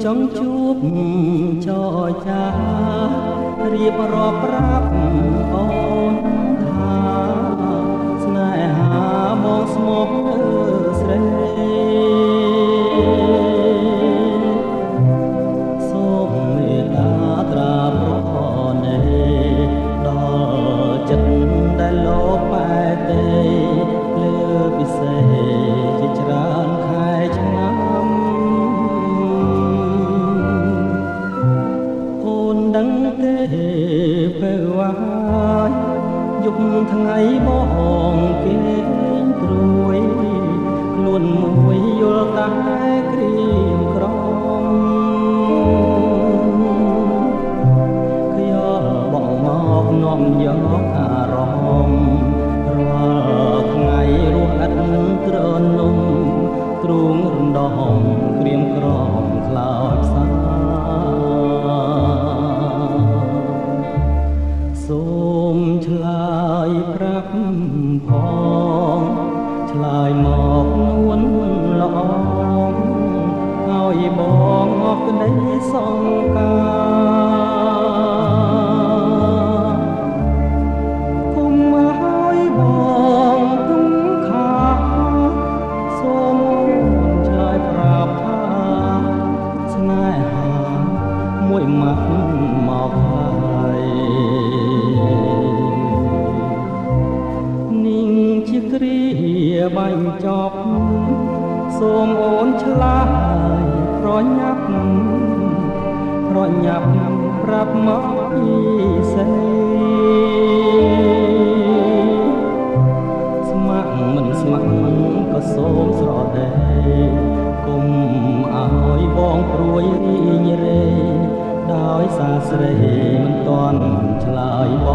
ចង់ជួបចរចារៀបរាប់ប្រាប់អូនថាស្នេហាមកស្មោះស្រីសូមមេត្តាត្រាប្រណេដល់ចិត្តដែលលោកបែកទេលើពិសេសជាច្រើនខែឆ្នាំអូនដឹងទេពេលវាយយប់ថ្ងៃបងគេងព្រួយខ្លួនមួយយល់តែក្រៀមក្រំខ្យល់បងមកនាំយកអារម្មណ៍រាល់ថ្ងៃរស់ឥតត្រនំទ្រូងរំដំក្រៀមក្រំខ្លោចផ្សាសូមឆ្លើយប្រាប់ផងឆ្លើយមកនួនល្អឲ្យបងអស់ក្តីសង្ការគុំឲ្យបងទុំខាសូមឆ្លើយប្រាប់ថាស្នេហាមួយម៉ាត់មកហើយនាងជាគ្រាបាញ់ចប់សូមអូនឆ្លើយប្រញាប់ប្រាប់មកពីសេស្ម័គ្រមិនស្ម័គ្រក៏សូមស្រដីគុំឲ្យបងព្រួយរីងរេដោយសារស្រីមិនទាន់ឆ្លើយបង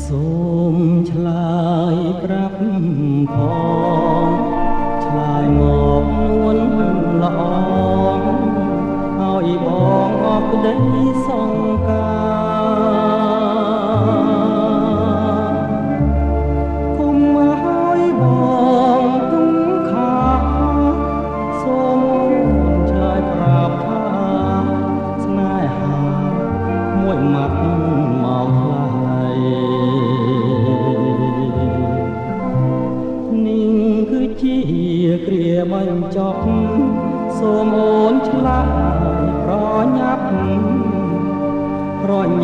សូមឆ្លើយប្រាប់ផងឆ្លើយមកនួនល្អឲ្យបងអស់ក្តីសង្ការគុំឲ្យបងទុំខាសូមឆ្លើយប្រាប់ថាស្នេហាមួយម៉ាត់មកហើយនាងគឺជាគ្រាបាញ់ចប់សូមអូនឆ្លើយប្រ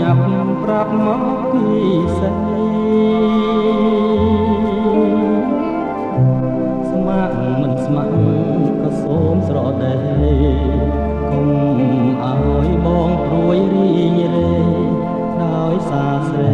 ញាប់ប្រាប់មកពីសេស្ម័គ្រមិនស្ម័គ្រក៏សូមស្រដីគុំឲ្យបងព្រួយរីងរេដោយសារស្រី